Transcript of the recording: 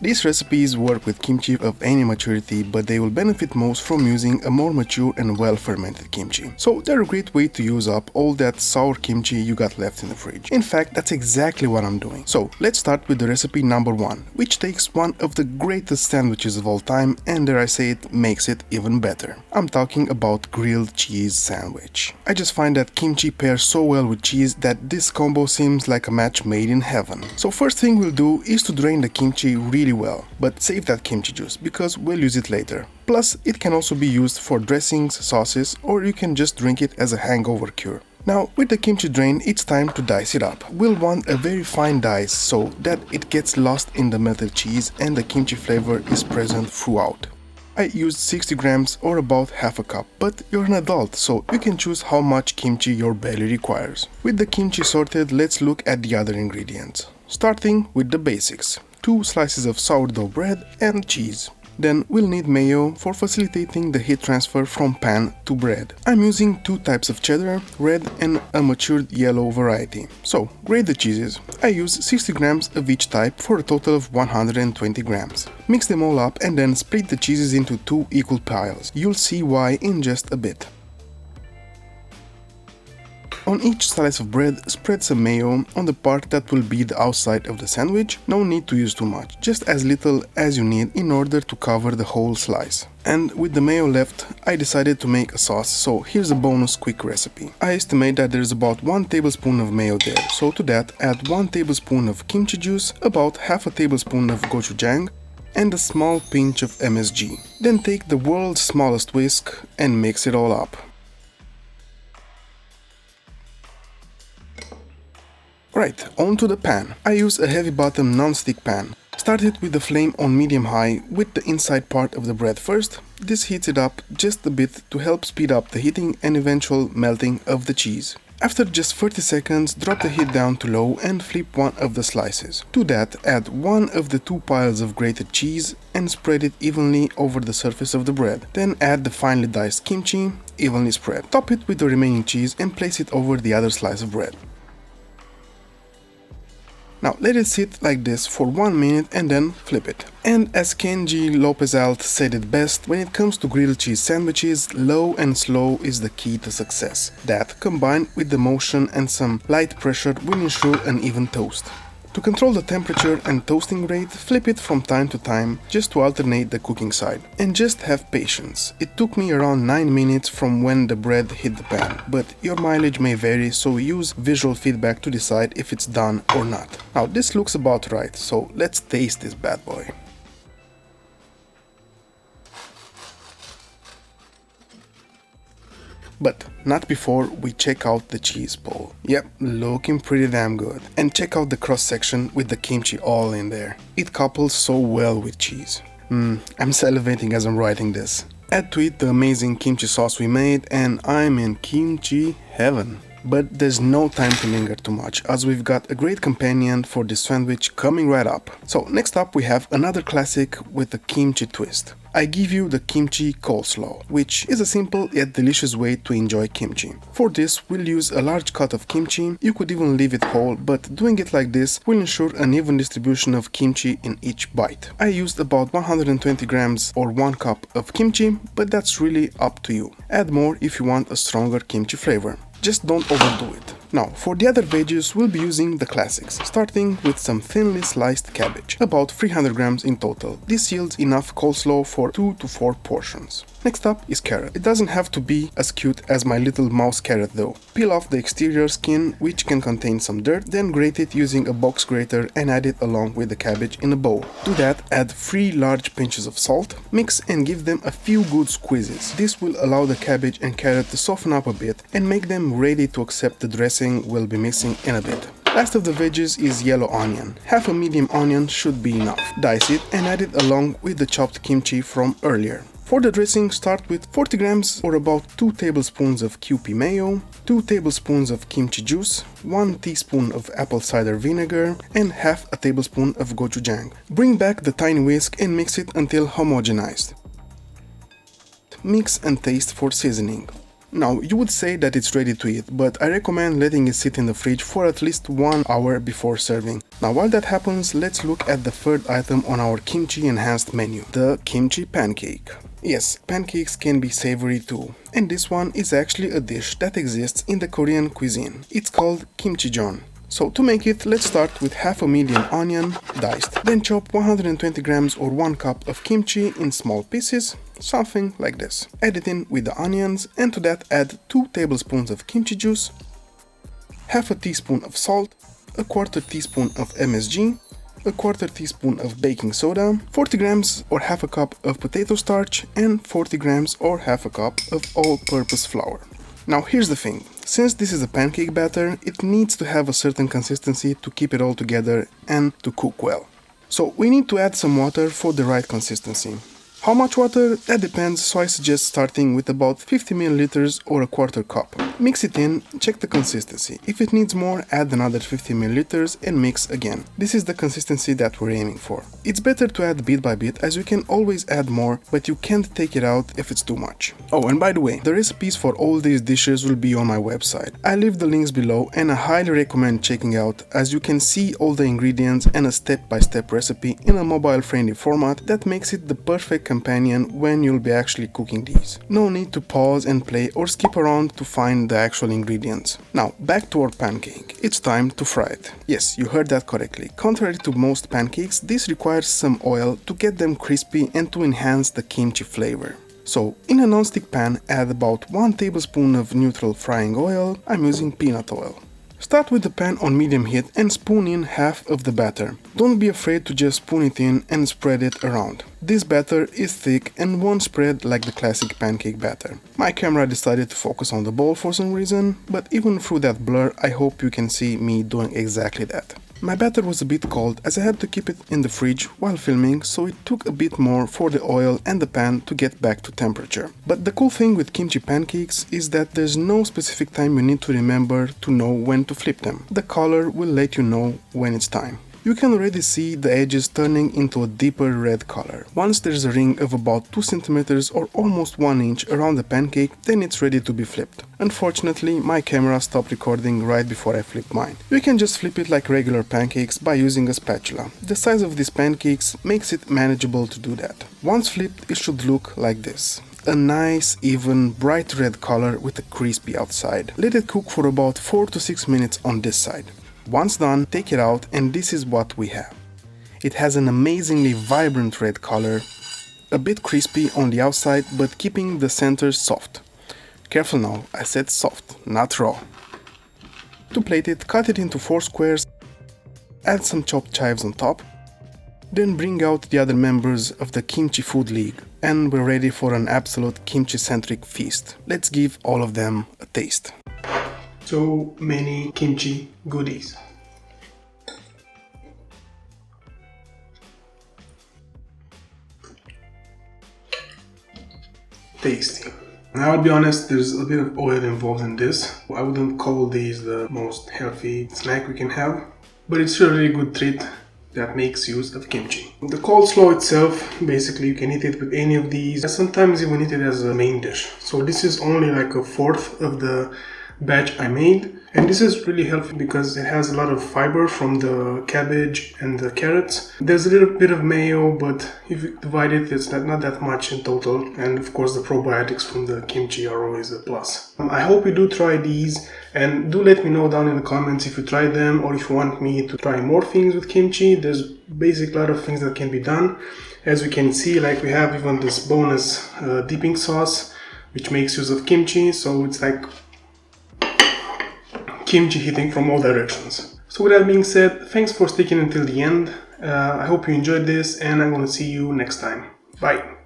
These recipes work with kimchi of any maturity, but they will benefit most from using a more mature and well-fermented kimchi. So they're a great way to use up all that sour kimchi you got left in the fridge. In fact, that's exactly what I'm doing. So let's start with the recipe number 1, which takes one of the greatest sandwiches of all time and, dare I say it, makes it even better. I'm talking about grilled cheese sandwich. I just find that kimchi pairs so well with cheese that this combo seems like a match made in heaven. So first thing we'll do is to drain the kimchi really well, but save that kimchi juice because we'll use it later. Plus, it can also be used for dressings, sauces, or you can just drink it as a hangover cure. Now, with the kimchi drained, it's time to dice it up. We'll want a very fine dice so that it gets lost in the melted cheese and the kimchi flavor is present throughout. I used 60 grams or about half a cup, but you're an adult, so you can choose how much kimchi your belly requires. With the kimchi sorted, let's look at the other ingredients. Starting with the basics: 2 slices of sourdough bread and cheese. Then we'll need mayo for facilitating the heat transfer from pan to bread. I'm using 2 types of cheddar, red and a matured yellow variety. So grate the cheeses. I use 60 grams of each type for a total of 120 grams. Mix them all up and then split the cheeses into 2 equal piles. You'll see why in just a bit. On each slice of bread, spread some mayo on the part that will be the outside of the sandwich. No need to use too much, just as little as you need in order to cover the whole slice. And with the mayo left, I decided to make a sauce, so here's a bonus quick recipe. I estimate that there's about 1 tablespoon of mayo there, so to that add 1 tablespoon of kimchi juice, about half a tablespoon of gochujang, and a small pinch of MSG. Then take the world's smallest whisk and mix it all up. Right, onto the pan. I use a heavy bottom non-stick pan. Start it with the flame on medium-high with the inside part of the bread first. This heats it up just a bit to help speed up the heating and eventual melting of the cheese. After just 30 seconds, drop the heat down to low and flip one of the slices. To that, add one of the 2 piles of grated cheese and spread it evenly over the surface of the bread. Then add the finely diced kimchi, evenly spread. Top it with the remaining cheese and place it over the other slice of bread. Now let it sit like this for 1 minute and then flip it. And as Kenji Lopez-Alt said it best, when it comes to grilled cheese sandwiches, low and slow is the key to success. That, combined with the motion and some light pressure, will ensure an even toast. To control the temperature and toasting rate, flip it from time to time just to alternate the cooking side. And just have patience. It took me around 9 minutes from when the bread hit the pan, but your mileage may vary, so use visual feedback to decide if it's done or not. Now this looks about right, so let's taste this bad boy. But not before we check out the cheese bowl. Yep, looking pretty damn good. And check out the cross section with the kimchi all in there. It couples so well with cheese. I'm salivating as I'm writing this. Add to it the amazing kimchi sauce we made and I'm in kimchi heaven. But there's no time to linger too much, as we've got a great companion for this sandwich coming right up. So next up we have another classic with a kimchi twist. I give you the Kimchi Coleslaw, which is a simple yet delicious way to enjoy kimchi. For this, we'll use a large cut of kimchi. You could even leave it whole, but doing it like this will ensure an even distribution of kimchi in each bite. I used about 120 grams or 1 cup of kimchi, but that's really up to you. Add more if you want a stronger kimchi flavor. Just don't overdo it. Now, for the other veggies, we'll be using the classics, starting with some thinly sliced cabbage, about 300 grams in total. This yields enough coleslaw for 2 to 4 portions. Next up is carrot. It doesn't have to be as cute as my little mouse carrot though. Peel off the exterior skin, which can contain some dirt, then grate it using a box grater and add it along with the cabbage in a bowl. To that, add 3 large pinches of salt, mix and give them a few good squeezes. This will allow the cabbage and carrot to soften up a bit and make them ready to accept the dressing we'll be mixing in a bit. Last of the veggies is yellow onion. Half a medium onion should be enough. Dice it and add it along with the chopped kimchi from earlier. For the dressing, start with 40 grams or about 2 tablespoons of Kewpie mayo, 2 tablespoons of kimchi juice, 1 teaspoon of apple cider vinegar, and half a tablespoon of gochujang. Bring back the tiny whisk and mix it until homogenized. Mix and taste for seasoning. Now, you would say that it's ready to eat, but I recommend letting it sit in the fridge for at least 1 hour before serving. Now, while that happens, let's look at the third item on our kimchi enhanced menu, the kimchi pancake. Yes, pancakes can be savory too, and this one is actually a dish that exists in the Korean cuisine. It's called Kimchi-jeon. So to make it, let's start with half a medium onion, diced. Then chop 120 grams or 1 cup of kimchi in small pieces, something like this. Add it in with the onions, and to that add 2 tablespoons of kimchi juice, half a teaspoon of salt, a quarter teaspoon of MSG, a quarter teaspoon of baking soda, 40 grams or half a cup of potato starch, and 40 grams or half a cup of all-purpose flour. Now here's the thing, since this is a pancake batter, it needs to have a certain consistency to keep it all together and to cook well. So we need to add some water for the right consistency. How much water? That depends, so I suggest starting with about 50 milliliters or a quarter cup. Mix it in, check the consistency. If it needs more, add another 50 milliliters and mix again. This is the consistency that we're aiming for. It's better to add bit by bit, as you can always add more, but you can't take it out if it's too much. Oh, and by the way, the recipes for all these dishes will be on my website. I leave the links below and I highly recommend checking out, as you can see all the ingredients and a step-by-step recipe in a mobile-friendly format that makes it the perfect companion when you'll be actually cooking these. No need to pause and play or skip around to find the actual ingredients. Now, back to our pancake. It's time to fry it. Yes, you heard that correctly. Contrary to most pancakes, this requires some oil to get them crispy and to enhance the kimchi flavor. So, in a non-stick pan, add about 1 tablespoon of neutral frying oil. I'm using peanut oil. Start with the pan on medium heat and spoon in half of the batter. Don't be afraid to just spoon it in and spread it around. This batter is thick and won't spread like the classic pancake batter. My camera decided to focus on the bowl for some reason, but even through that blur, I hope you can see me doing exactly that. My batter was a bit cold as I had to keep it in the fridge while filming, so it took a bit more for the oil and the pan to get back to temperature. But the cool thing with kimchi pancakes is that there's no specific time you need to remember to know when to flip them. The color will let you know when it's time. You can already see the edges turning into a deeper red color. Once there's a ring of about 2 cm or almost 1 inch around the pancake, then it's ready to be flipped. Unfortunately, my camera stopped recording right before I flipped mine. You can just flip it like regular pancakes by using a spatula. The size of these pancakes makes it manageable to do that. Once flipped, it should look like this. A nice, even, bright red color with a crispy outside. Let it cook for about 4 to 6 minutes on this side. Once done, take it out and this is what we have. It has an amazingly vibrant red color, a bit crispy on the outside but keeping the center soft. Careful now, I said soft, not raw. To plate it, cut it into 4 squares, add some chopped chives on top, then bring out the other members of the Kimchi Food League, and we're ready for an absolute kimchi-centric feast. Let's give all of them a taste. So many kimchi goodies. Tasty. Now, I'll be honest, there's a bit of oil involved in this. I wouldn't call these the most healthy snack we can have, but it's a really good treat that makes use of kimchi. The coleslaw itself, basically you can eat it with any of these. I sometimes even eat it as a main dish. So this is only like a fourth of the batch I made, and this is really helpful because it has a lot of fiber from the cabbage and the carrots. There's a little bit of mayo, but if you divide it, it's not that much in total, and of course the probiotics from the kimchi are always a plus. I hope you do try these, and do let me know down in the comments if you tried them or if you want me to try more things with kimchi. There's basically a lot of things that can be done. As we can see, like we have even this bonus dipping sauce which makes use of kimchi, so it's like kimchi hitting from all directions. So with that being said, thanks for sticking until the end. I hope you enjoyed this, and I'm gonna see you next time. Bye!